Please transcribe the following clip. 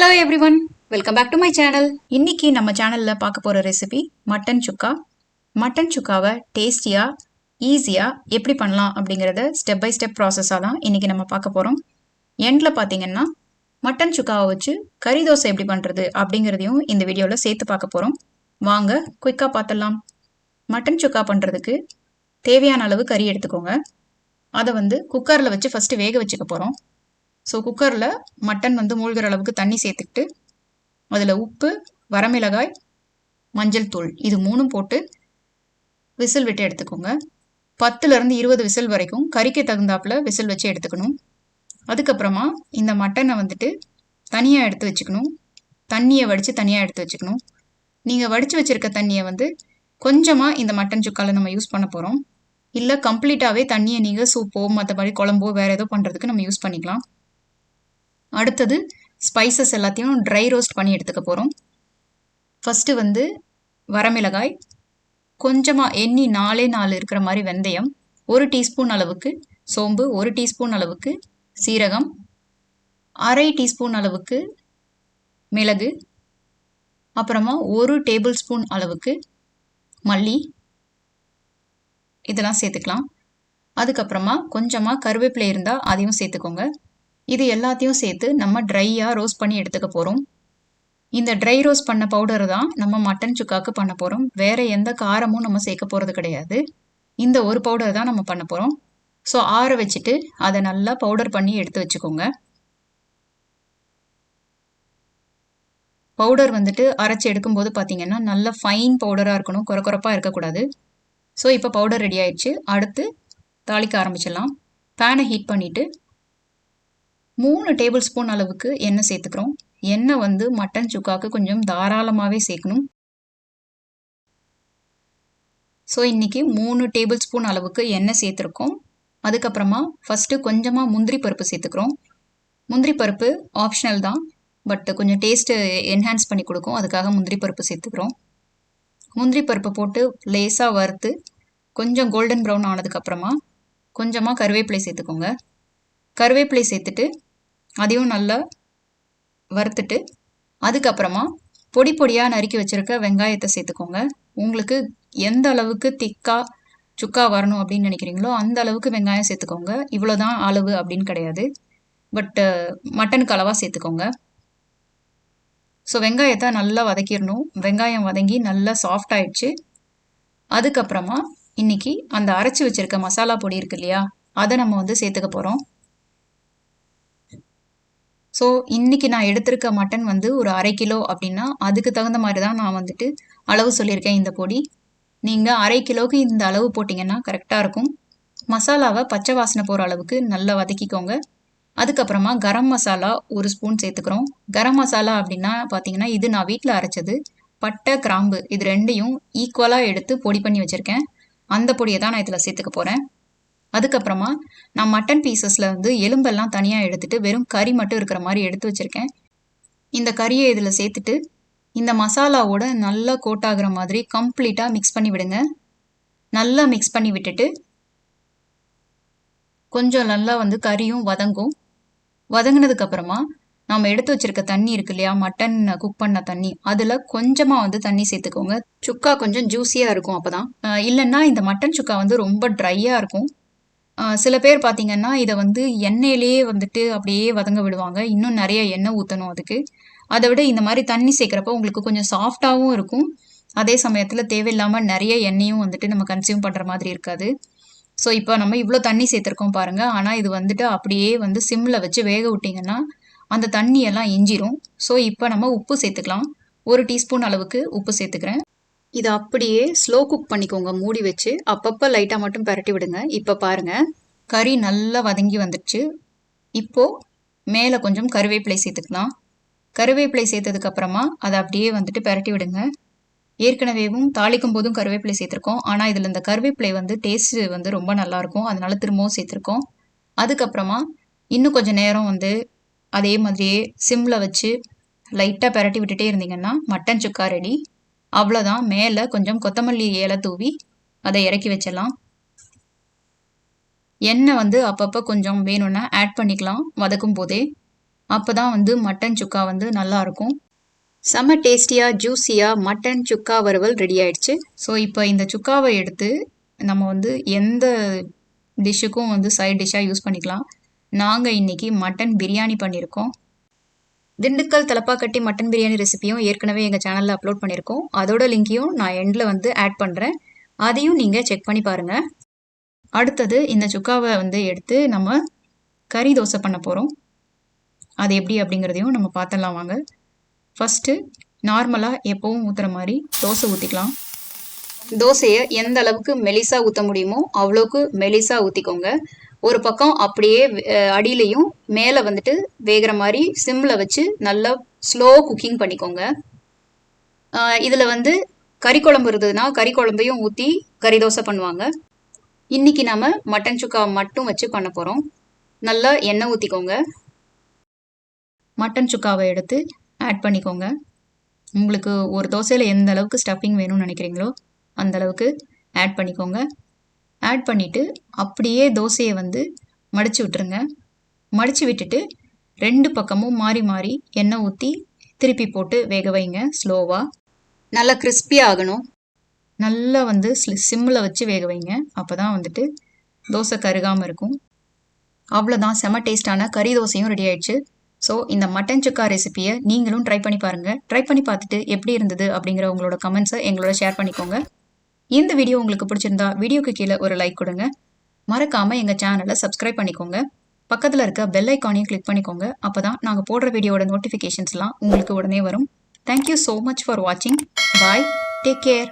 Hello everyone, welcome back to my channel. இன்னைக்கு நம்ம சேனலில் பார்க்க போகிற ரெசிபி மட்டன் சுக்கா. மட்டன் சுக்காவை டேஸ்டியாக ஈஸியாக எப்படி பண்ணலாம் அப்படிங்கிறத ஸ்டெப் பை ஸ்டெப் ப்ராசஸாக தான் இன்றைக்கி நம்ம பார்க்க போகிறோம். எண்டில் பார்த்தீங்கன்னா மட்டன் சுக்காவை வச்சு கறி தோசை எப்படி பண்ணுறது அப்படிங்கிறதையும் இந்த வீடியோவில் சேர்த்து பார்க்க போகிறோம். வாங்க குயிக்காக பார்த்துடலாம். மட்டன் சுக்கா பண்ணுறதுக்கு தேவையான அளவு கறி எடுத்துக்கோங்க. அதை குக்கரில் வச்சு ஃபஸ்ட்டு வேக வச்சுக்க போகிறோம். ஸோ குக்கரில் மட்டன் மூழ்கிற அளவுக்கு தண்ணி சேர்த்துக்கிட்டு அதில் உப்பு, வரமிளகாய், மஞ்சள் தூள் இது மூணும் போட்டு விசில் விட்டு எடுத்துக்கோங்க. 10லேருந்து 20 விசில் வரைக்கும் கறிக்கு தகுந்தாப்பில் விசில் வச்சு எடுத்துக்கணும். அதுக்கப்புறமா இந்த மட்டனை தனியாக எடுத்து வச்சுக்கணும். தண்ணியை வடித்து தனியாக எடுத்து வச்சுக்கணும். நீங்கள் வடித்து வச்சுருக்க தண்ணியை கொஞ்சமாக இந்த மட்டன் சுக்காவில் நம்ம யூஸ் பண்ண போகிறோம். இல்லை கம்ப்ளீட்டாகவே தண்ணியை நீங்கள் சூப்போ மற்றபடி குழம்போ வேறு ஏதோ பண்ணுறதுக்கு நம்ம யூஸ் பண்ணிக்கலாம். அடுத்தது ஸ்பைசஸ் எல்லாத்தையும் ட்ரை ரோஸ்ட் பண்ணி எடுத்துக்க போகிறோம். ஃபஸ்ட்டு வரமிளகாய், கொஞ்சமாக எண்ணி 4 இருக்கிற மாதிரி வெந்தயம், 1 டீஸ்பூன் அளவுக்கு சோம்பு, 1 டீஸ்பூன் அளவுக்கு சீரகம், அரை டீஸ்பூன் அளவுக்கு மிளகு, அப்புறமா 1 டேபிள் ஸ்பூன் அளவுக்கு மல்லி இதெல்லாம் சேர்த்துக்கலாம். அதுக்கப்புறமா கொஞ்சமாக கருவேப்பிலை இருந்தால் அதையும் சேர்த்துக்கோங்க. இது எல்லாத்தையும் சேர்த்து நம்ம ட்ரையாக ரோஸ்ட் பண்ணி எடுத்துக்க போகிறோம். இந்த ட்ரை ரோஸ்ட் பண்ண பவுடர் தான் நம்ம மட்டன் சுக்காவுக்கு பண்ண போகிறோம். வேறு எந்த காரமும் நம்ம சேர்க்க போகிறது கிடையாது. இந்த ஒரு பவுடர் தான் நம்ம பண்ண போகிறோம். ஸோ ஆற வச்சுட்டு அதை நல்லா பவுடர் பண்ணி எடுத்து வச்சுக்கோங்க. பவுடர் அரைச்சி எடுக்கும்போது பார்த்தீங்கன்னா நல்ல ஃபைன் பவுடராக இருக்கணும், குறப்பாக இருக்கக்கூடாது. ஸோ இப்போ பவுடர் ரெடி ஆயிடுச்சு. அடுத்து தாளிக்க ஆரம்பிச்சிடலாம். பேனை ஹீட் பண்ணிவிட்டு 3 டேபிள் ஸ்பூன் அளவுக்கு எண்ணெய் சேர்த்துக்கிறோம். எண்ணெய் மட்டன் சுக்காவுக்கு கொஞ்சம் தாராளமாகவே சேர்க்கணும். ஸோ இன்றைக்கி 3 டேபிள் ஸ்பூன் அளவுக்கு எண்ணெய் சேர்த்துருக்கோம். அதுக்கப்புறமா ஃபஸ்ட்டு கொஞ்சமாக முந்திரி பருப்பு சேர்த்துக்கிறோம். முந்திரி பருப்பு ஆப்ஷனல் தான், பட் கொஞ்சம் டேஸ்ட்டு என்ஹான்ஸ் பண்ணி கொடுக்கும். அதுக்காக முந்திரி பருப்பு சேர்த்துக்கிறோம். முந்திரி பருப்பு போட்டு லேசாக வறுத்து கொஞ்சம் கோல்டன் ப்ரௌன் ஆனதுக்கப்புறமா கொஞ்சமாக கருவேப்பிலை சேர்த்துக்கோங்க. கருவேப்பிலை சேர்த்துட்டு அதையும் நல்லா வறுத்துட்டு அதுக்கப்புறமா பொடி பொடியாக நறுக்கி வச்சுருக்க வெங்காயத்தை சேர்த்துக்கோங்க. உங்களுக்கு எந்த அளவுக்கு திக்காக சுக்கா வரணும் அப்படின்னு நினைக்கிறீங்களோ அந்த அளவுக்கு வெங்காயம் சேர்த்துக்கோங்க. இவ்வளோதான் அளவு அப்படின்னு கிடையாது, பட்டு மட்டனுக்கு அளவாக சேர்த்துக்கோங்க. ஸோ வெங்காயத்தை நல்லா வதக்கிடணும். வெங்காயம் வதங்கி நல்லா சாஃப்ட் ஆயிடுச்சு. அதுக்கப்புறமா இன்றைக்கி அந்த அரைச்சி வச்சுருக்க மசாலா பொடி இருக்கு இல்லையா, அதை நம்ம சேர்த்துக்க போகிறோம். ஸோ இன்றைக்கி நான் எடுத்திருக்க மட்டன் ஒரு 1/2 கிலோ அப்படின்னா அதுக்கு தகுந்த மாதிரி தான் நான் அளவு சொல்லியிருக்கேன். இந்த பொடி நீங்கள் 1/2 கிலோவுக்கு இந்த அளவு போட்டிங்கன்னா கரெக்டாக இருக்கும். மசாலாவை பச்சை வாசனை போகிற அளவுக்கு நல்லா வதக்கிக்கோங்க. அதுக்கப்புறமா கரம் மசாலா 1 ஸ்பூன் சேர்த்துக்கிறோம். கரம் மசாலா அப்படின்னா பார்த்தீங்கன்னா இது நான் வீட்டில் அரைச்சது. பட்டை, கிராம்பு இது ரெண்டையும் ஈக்குவலாக எடுத்து பொடி பண்ணி வச்சுருக்கேன். அந்த பொடியை தான் நான் இதில் சேர்த்துக்க போகிறேன். அதுக்கப்புறமா நான் மட்டன் பீசஸில் எலும்பெல்லாம் தனியாக எடுத்துகிட்டு வெறும் கறி மட்டும் இருக்கிற மாதிரி எடுத்து வச்சுருக்கேன். இந்த கறியை இதில் சேர்த்துட்டு இந்த மசாலாவோட நல்லா கோட் ஆகிற மாதிரி கம்ப்ளீட்டாக மிக்ஸ் பண்ணி விடுங்க. நல்லா மிக்ஸ் பண்ணி விட்டுட்டு கொஞ்சம் நல்லா கறியும் வதங்கும். வதங்கினதுக்கப்புறமா நம்ம எடுத்து வச்சுருக்க தண்ணி இருக்கு இல்லையா, மட்டன் குக் பண்ண தண்ணி, அதில் கொஞ்சமாக தண்ணி சேர்த்துக்கோங்க. சுக்கா கொஞ்சம் ஜூஸியாக இருக்கும் அப்போ தான். இல்லைன்னா இந்த மட்டன் சுக்கா ரொம்ப ட்ரையாக இருக்கும். சில பேர் பார்த்தீங்கன்னா இதை எண்ணெயிலேயே அப்படியே வதங்க விடுவாங்க. இன்னும் நிறைய எண்ணெய் ஊற்றணும் அதுக்கு. அதை விட இந்த மாதிரி தண்ணி சேர்க்குறப்ப உங்களுக்கு கொஞ்சம் சாஃப்டாகவும் இருக்கும். அதே சமயத்தில் தேவையில்லாமல் நிறைய எண்ணெயும் நம்ம கன்சியூம் பண்ணுற மாதிரி இருக்காது. ஸோ இப்போ நம்ம இவ்வளோ தண்ணி சேர்த்துருக்கோம் பாருங்கள். ஆனால் இது அப்படியே சிம்மில் வச்சு வேக விட்டிங்கன்னா அந்த தண்ணியெல்லாம் இஞ்சிரும். ஸோ இப்போ நம்ம உப்பு சேர்த்துக்கலாம். 1 டீஸ்பூன் அளவுக்கு உப்பு சேர்த்துக்கிறேன். இதை அப்படியே ஸ்லோ குக் பண்ணிக்கோங்க மூடி வச்சு. அப்பப்போ லைட்டாக மட்டும் பரட்டி விடுங்க. இப்போ பாருங்கள் கறி நல்லா வதங்கி வந்துடுச்சு. இப்போது மேலே கொஞ்சம் கருவேப்பிலை சேர்த்துக்கலாம். கருவேப்பிலை சேர்த்ததுக்கப்புறமா அதை அப்படியே பரட்டி விடுங்க. ஏற்கனவேவும் தாளிக்கும் போதும் கருவேப்பிலை சேர்த்துருக்கோம். ஆனால் இதில் இந்த கருவேப்பிலை டேஸ்ட்டு ரொம்ப நல்லாயிருக்கும். அதனால திரும்பவும் சேர்த்துருக்கோம். அதுக்கப்புறமா இன்னும் கொஞ்சம் நேரம் அதே மாதிரியே சிம்மில் வச்சு லைட்டாக பரட்டி விட்டுட்டே இருந்தீங்கன்னா மட்டன் சுக்கா ரெடி. அவ்வளோதான். மேலே கொஞ்சம் கொத்தமல்லி இலை தூவி அதை இறக்கி வச்சிடலாம். எண்ணெய் அப்பப்போ கொஞ்சம் வேணும்னா ஆட் பண்ணிக்கலாம் வதக்கும் போதே. அப்போ தான் வந்து மட்டன் சுக்கா வந்து நல்லாயிருக்கும். செம்ம டேஸ்டியாக ஜூஸியாக மட்டன் சுக்கா வறுவல் ரெடி ஆயிடுச்சு. ஸோ இப்போ இந்த சுக்காவை எடுத்து நம்ம வந்து எந்த டிஷ்ஷுக்கும் வந்து சைட் டிஷ்ஷாக யூஸ் பண்ணிக்கலாம். நாங்கள் இன்னைக்கு மட்டன் பிரியாணி பண்ணியிருக்கோம். திண்டுக்கல் தலப்பாக்கட்டி மட்டன் பிரியாணி ரெசிபியும் ஏற்கனவே எங்கள் சேனலில் அப்லோட் பண்ணியிருக்கோம். அதோட லிங்கையும் நான் எண்டில் வந்து ஆட் பண்ணுறேன். அதையும் நீங்கள் செக் பண்ணி பாருங்கள். அடுத்தது இந்த சுக்காவை வந்து எடுத்து நம்ம கறி தோசை பண்ண போகிறோம். அது எப்படி அப்படிங்கிறதையும் நம்ம பார்த்துடலாம் வாங்க. ஃபஸ்ட்டு நார்மலாக எப்போவும் ஊற்றுற மாதிரி தோசை ஊற்றிக்கலாம். தோசையை எந்த அளவுக்கு மெலிசாக ஊற்ற முடியுமோ அவ்வளோக்கு மெலிசாக ஊற்றிக்கோங்க. ஒரு பக்கம் அப்படியே அடியிலையும் மேலே வந்துட்டு வேகிற மாதிரி சிம்மில் வச்சு நல்லா ஸ்லோ குக்கிங் பண்ணிக்கோங்க. இதில் வந்து கறி குழம்பு இருந்ததுன்னா கறி குழம்பையும் ஊற்றி கறி தோசை பண்ணுவாங்க. இன்றைக்கி நம்ம மட்டன் சுக்கா மட்டும் வச்சு பண்ண போகிறோம். நல்லா எண்ணெய் ஊற்றிக்கோங்க. மட்டன் சுக்காவை எடுத்து ஆட் பண்ணிக்கோங்க. உங்களுக்கு ஒரு தோசையில் எந்த அளவுக்கு ஸ்டஃபிங் வேணும்னு நினைக்கிறீங்களோ அந்த அளவுக்கு ஆட் பண்ணிக்கோங்க. ஆட் பண்ணிவிட்டு அப்படியே தோசையை வந்து மடித்து விட்டுருங்க. மடித்து விட்டுட்டு 2 பக்கமும் மாறி மாறி எண்ணெய் ஊற்றி திருப்பி போட்டு வேக வைங்க ஸ்லோவாக. நல்லா கிறிஸ்பியாக ஆகணும். நல்லா வந்து சிம்மில் வச்சு வேக வைங்க. அப்போ தான் வந்துட்டு தோசை கருகாமல் இருக்கும். அவ்வளோதான், செம டேஸ்டான கறி தோசையும் ரெடி ஆயிடுச்சு. ஸோ இந்த மட்டன் சுக்கா ரெசிபியை நீங்களும் ட்ரை பண்ணி பாருங்கள். ட்ரை பண்ணி பார்த்துட்டு எப்படி இருந்தது அப்படிங்கிற உங்களோட கமெண்ட்ஸை எங்களோட ஷேர் பண்ணிக்கோங்க. இந்த வீடியோ உங்களுக்கு பிடிச்சிருந்தா வீடியோக்கு கீழே ஒரு லைக் கொடுங்க. மறக்காமல் எங்கள் சேனலை சப்ஸ்கிரைப் பண்ணிக்கோங்க. பக்கத்தில் இருக்க பெல் ஐக்கானையும் கிளிக் பண்ணிக்கோங்க. அப்போ தான் நாங்கள் போடுற வீடியோட நோட்டிஃபிகேஷன்ஸ்லாம் உங்களுக்கு உடனே வரும். தேங்க்யூ ஸோ மச் ஃபார் வாட்சிங். பாய். Take care.